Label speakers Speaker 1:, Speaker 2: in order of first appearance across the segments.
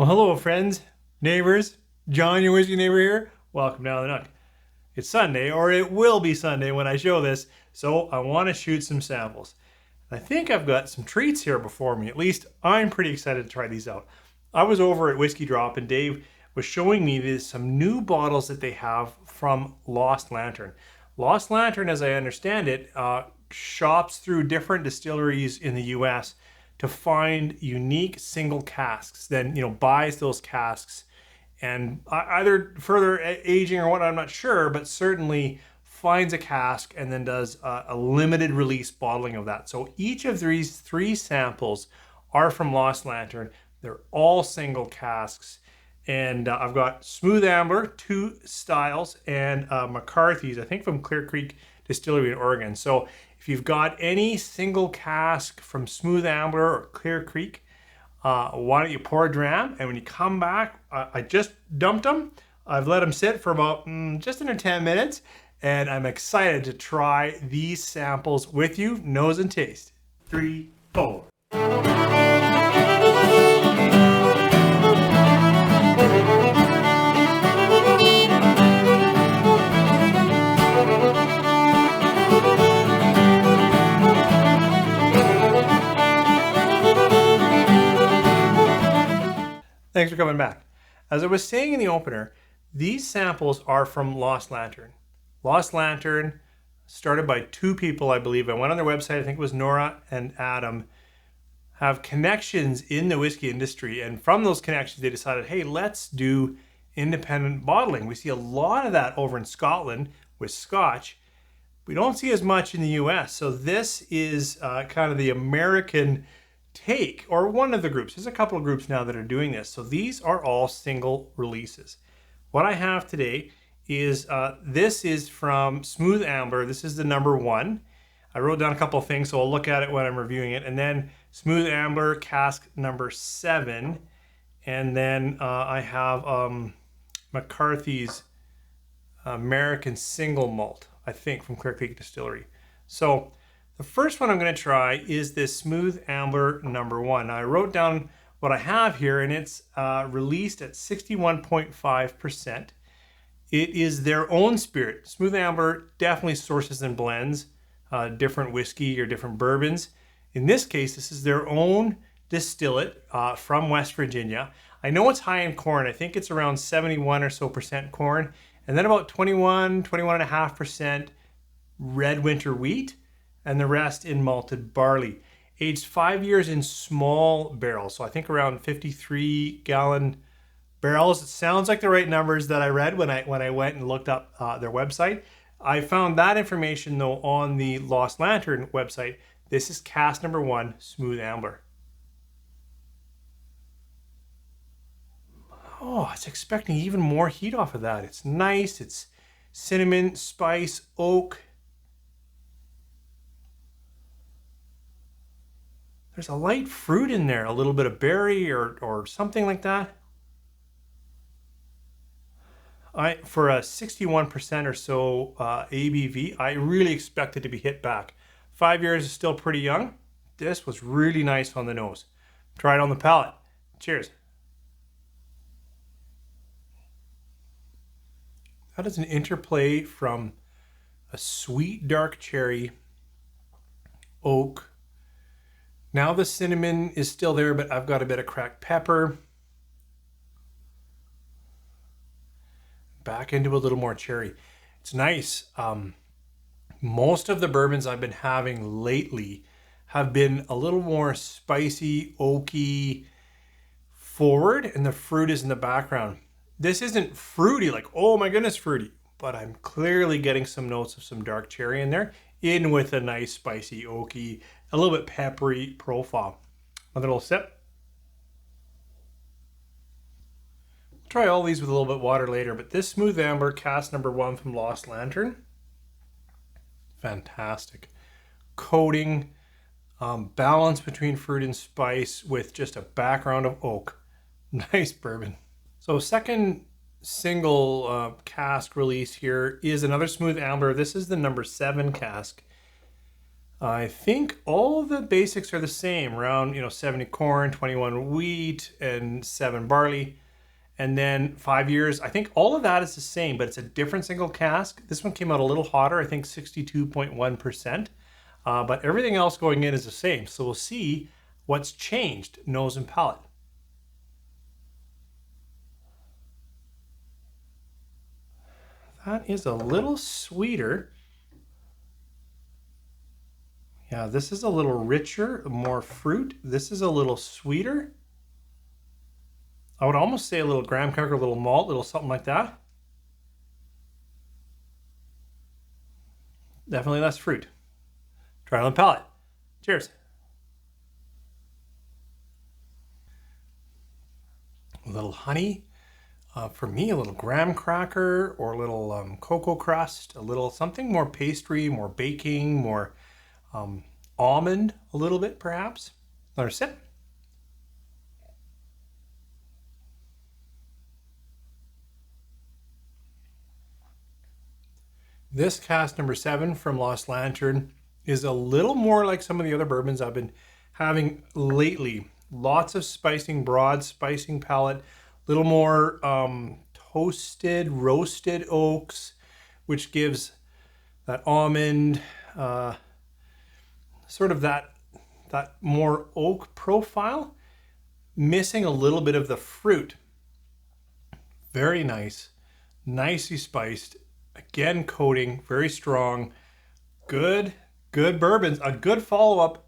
Speaker 1: Well, hello, friends, neighbors. John, your whiskey neighbor here. Welcome down the Nook. It's Sunday, or it will be Sunday when I show this, so I want to shoot some samples. I think I've got some treats here before me. At least I'm pretty excited to try these out. I was over at Whisky Drop, and Dave was showing me some new bottles that they have from Lost Lantern. Lost Lantern, as I understand it, shops through different distilleries in the U.S. to find unique single casks, then buys those casks and either further aging or what, I'm not sure, but certainly finds a cask and then does a limited release bottling of that. So each of these three samples are from Lost Lantern. They're all single casks. And I've got Smooth Ambler, 2 styles, and McCarthy's, I think from Clear Creek Distillery in Oregon. So if you've got any single cask from Smooth Ambler or Clear Creek, why don't you pour a dram? And when you come back, I just dumped them. I've let them sit for about just under 10 minutes. And I'm excited to try these samples with you, nose and taste. 3, 4. Thanks for coming back. As I was saying in the opener, these samples are from Lost Lantern. Lost Lantern, started by 2 people, I believe. I went on their website, I think it was Nora and Adam, have connections in the whiskey industry. And from those connections, they decided, hey, let's do independent bottling. We see a lot of that over in Scotland with Scotch. We don't see as much in the US. So this is kind of the American take, or one of the groups. There's a couple of groups now that are doing this. So these are all single releases. What I have today is, this is from Smooth Ambler. This is the number 1. I wrote down a couple of things, so I'll look at it when I'm reviewing it. And then Smooth Ambler cask number 7. And then I have McCarthy's American Single Malt, I think, from Clear Creek Distillery. So the first one I'm going to try is this Smooth Ambler number 1. Now, I wrote down what I have here, and it's released at 61.5%. It is their own spirit. Smooth Ambler definitely sources and blends different whiskey or different bourbons. In this case, this is their own distillate from West Virginia. I know it's high in corn. I think it's around 71 or so percent corn, and then about 21.5% red winter wheat, and the rest in malted barley. Aged 5 years in small barrels, so I think around 53-gallon barrels. It sounds like the right numbers that I read when I went and looked up their website. I found that information though on the Lost Lantern website. This is cask number 1, Smooth Ambler. Oh, it's expecting even more heat off of that. It's nice. It's cinnamon, spice, oak. There's a light fruit in there, a little bit of berry or something like that. For a 61% or so ABV, I really expect it to be hit back. 5 years is still pretty young. This was really nice on the nose. Try it on the palate. Cheers. That is an interplay from a sweet dark cherry, oak. Now the cinnamon is still there, but I've got a bit of cracked pepper. Back into a little more cherry. It's nice. Most of the bourbons I've been having lately have been a little more spicy, oaky, forward, and the fruit is in the background. This isn't fruity, like, oh my goodness, fruity, but I'm clearly getting some notes of some dark cherry in there, in with a nice spicy, oaky, a little bit peppery profile. Another little sip. Try all these with a little bit of water later, but this Smooth Ambler cask number 1 from Lost Lantern, fantastic. Coating, balance between fruit and spice with just a background of oak. Nice bourbon. So second single cask release here is another Smooth Ambler. This is the number 7 cask. I think all the basics are the same, around 70 corn, 21 wheat, and 7 barley. And then 5 years, I think all of that is the same, but it's a different single cask. This one came out a little hotter, I think 62.1%. But everything else going in is the same. So we'll see what's changed, nose and palate. That is a little sweeter. Yeah, this is a little richer, more fruit. This is a little sweeter. I would almost say a little graham cracker, a little malt, a little something like that. Definitely less fruit. Try it on the palate. Cheers. A little honey. For me, a little graham cracker or a little cocoa crust, a little something more pastry, more baking, more almond, a little bit perhaps. Another sip. This cask number 7 from Lost Lantern is a little more like some of the other bourbons I've been having lately. Lots of spicing, broad spicing palate, little more toasted, roasted oaks, which gives that almond, sort of that more oak profile, missing a little bit of the fruit. Very nice, nicely spiced. Again, coating, very strong, good bourbons, a good follow-up,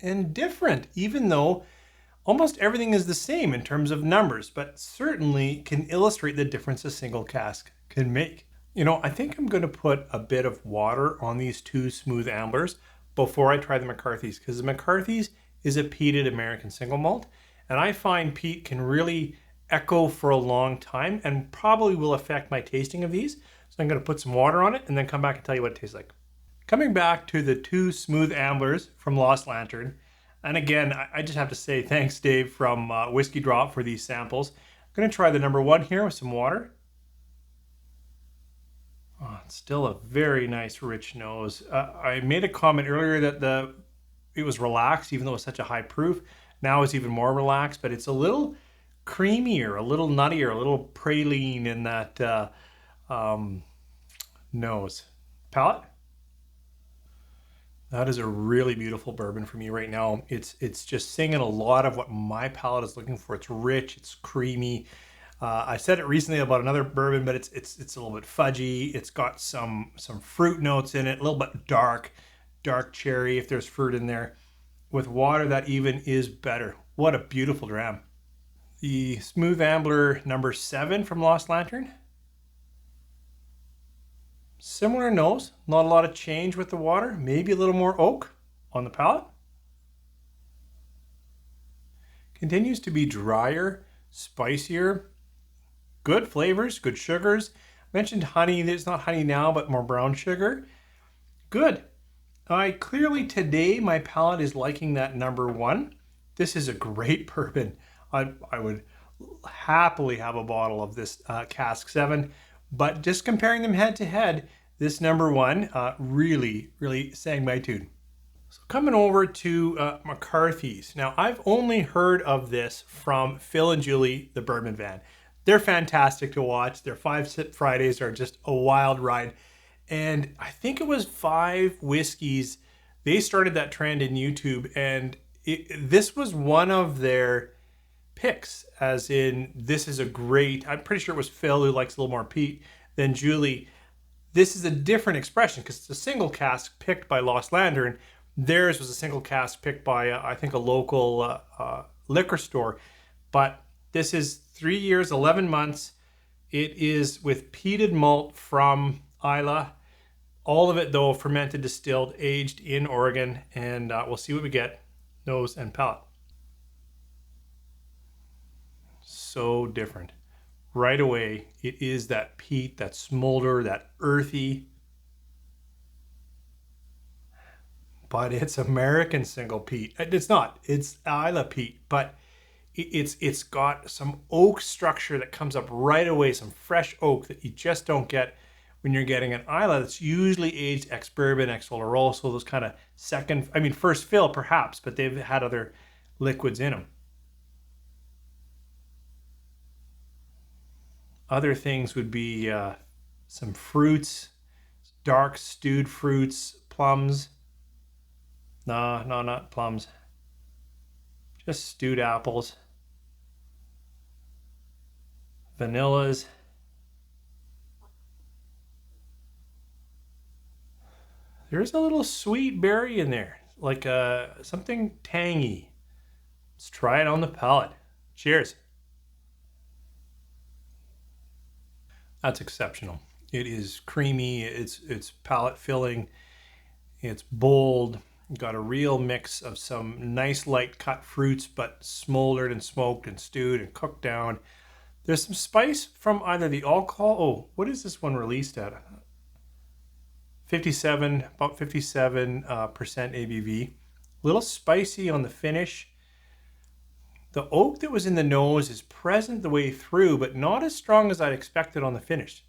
Speaker 1: and different, even though almost everything is the same in terms of numbers, but certainly can illustrate the difference a single cask can make. I think I'm going to put a bit of water on these 2 Smooth Amblers before I try the McCarthy's, because the McCarthy's is a peated American single malt, and I find peat can really echo for a long time and probably will affect my tasting of these. So I'm going to put some water on it and then come back and tell you what it tastes like. Coming back to the 2 Smooth Amblers from Lost Lantern. And again, I just have to say thanks, Dave, from Whisky Drop for these samples. I'm going to try the number 1 here with some water. Oh, it's still a very nice, rich nose. I made a comment earlier that it was relaxed, even though it's such a high proof. Now it's even more relaxed, but it's a little creamier, a little nuttier, a little praline in that nose. Palate? That is a really beautiful bourbon for me right now. It's just singing a lot of what my palate is looking for. It's rich, it's creamy. I said it recently about another bourbon, but it's a little bit fudgy. It's got some fruit notes in it, a little bit dark cherry if there's fruit in there. With water, that even is better. What a beautiful dram. The Smooth Ambler number 7 from Lost Lantern. Similar nose, not a lot of change with the water, maybe a little more oak on the palate. Continues to be drier, spicier, good flavors, good sugars. Mentioned honey, there's not honey now, but more brown sugar. Good. Clearly today my palate is liking that number 1. This is a great bourbon. I would happily have a bottle of this Cask 7. But just comparing them head to head, this number 1 really sang my tune. So coming over to McCarthy's. Now, I've only heard of this from Phil and Julie, the Bourbon Van. They're fantastic to watch. Their 5 Sip Fridays are just a wild ride. And I think it was 5 Whiskeys. They started that trend in YouTube, and this was one of their picks, as in this is a great, I'm pretty sure it was Phil who likes a little more peat than Julie. This is a different expression because it's a single cask picked by Lost Lantern. Theirs was a single cask picked by I think a local liquor store. But this is 3 years, 11 months. It is with peated malt from Islay. All of it though fermented, distilled, aged in Oregon, and we'll see what we get. Nose and palate. So different. Right away, it is that peat, that smolder, that earthy. But it's American single peat. It's not. It's Islay peat, but it's got some oak structure that comes up right away, some fresh oak that you just don't get when you're getting an Islay that's usually aged ex-bourbon, ex-Oloroso, those kind of first fill perhaps, but they've had other liquids in them. Other things would be some fruits, dark stewed fruits, plums. No, not plums. Just stewed apples. Vanillas. There's a little sweet berry in there, like something tangy. Let's try it on the palate. Cheers. That's exceptional. It is creamy, it's palate filling, it's bold, got a real mix of some nice light cut fruits, but smoldered and smoked and stewed and cooked down. There's some spice from either the alcohol. Oh, what is this one released at? 57, about 57% ABV. A little spicy on the finish. The oak that was in the nose is present the way through, but not as strong as I'd expected on the finish.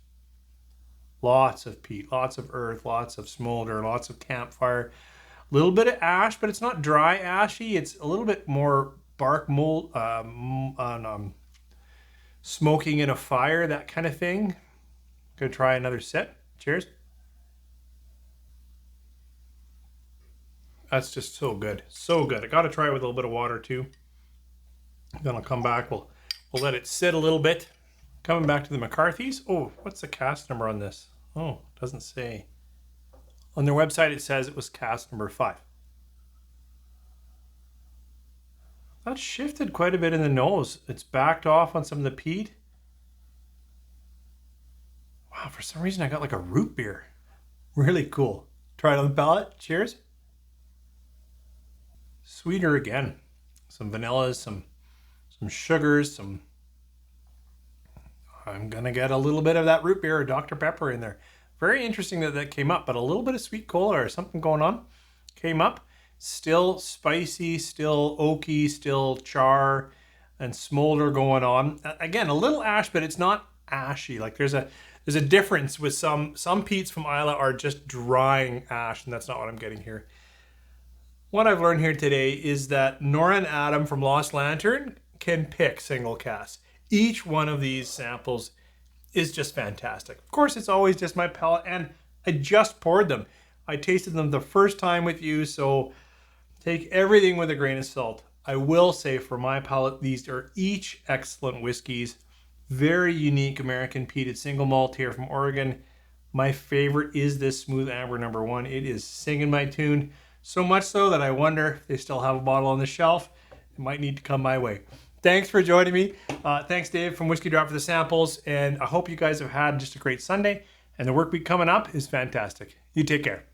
Speaker 1: Lots of peat, lots of earth, lots of smolder, lots of campfire. A little bit of ash, but it's not dry ashy. It's a little bit more bark mold, smoking in a fire, that kind of thing. Gonna try another sip. Cheers. That's just so good. So good. I gotta try it with a little bit of water too. Then I'll come back. We'll let it sit a little bit. Coming back to the McCarthy's. Oh, what's the cask number on this? Oh, doesn't say. On their website it says it was cask number 5. That shifted quite a bit in the nose. It's backed off on some of the peat. Wow, for some reason I got like a root beer. Really cool. Try it on the palate. Cheers. Sweeter again. Some vanillas, some sugars, I'm gonna get a little bit of that root beer or Dr. Pepper in there. Very interesting that came up, but a little bit of sweet cola or something going on came up. Still spicy, still oaky, still char and smolder going on. Again, a little ash, but it's not ashy. Like there's a difference with some peats from Islay are just drying ash, and that's not what I'm getting here. What I've learned here today is that Nora and Adam from Lost Lantern can pick single casks. Each one of these samples is just fantastic. Of course, it's always just my palate, and I just poured them. I tasted them the first time with you, so take everything with a grain of salt. I will say for my palate, these are each excellent whiskeys. Very unique American peated single malt here from Oregon. My favorite is this Smooth Ambler number 1. It is singing my tune. So much so that I wonder if they still have a bottle on the shelf. It might need to come my way. Thanks for joining me. Thanks, Dave, from Whisky Drop for the samples. And I hope you guys have had just a great Sunday. And the work week coming up is fantastic. You take care.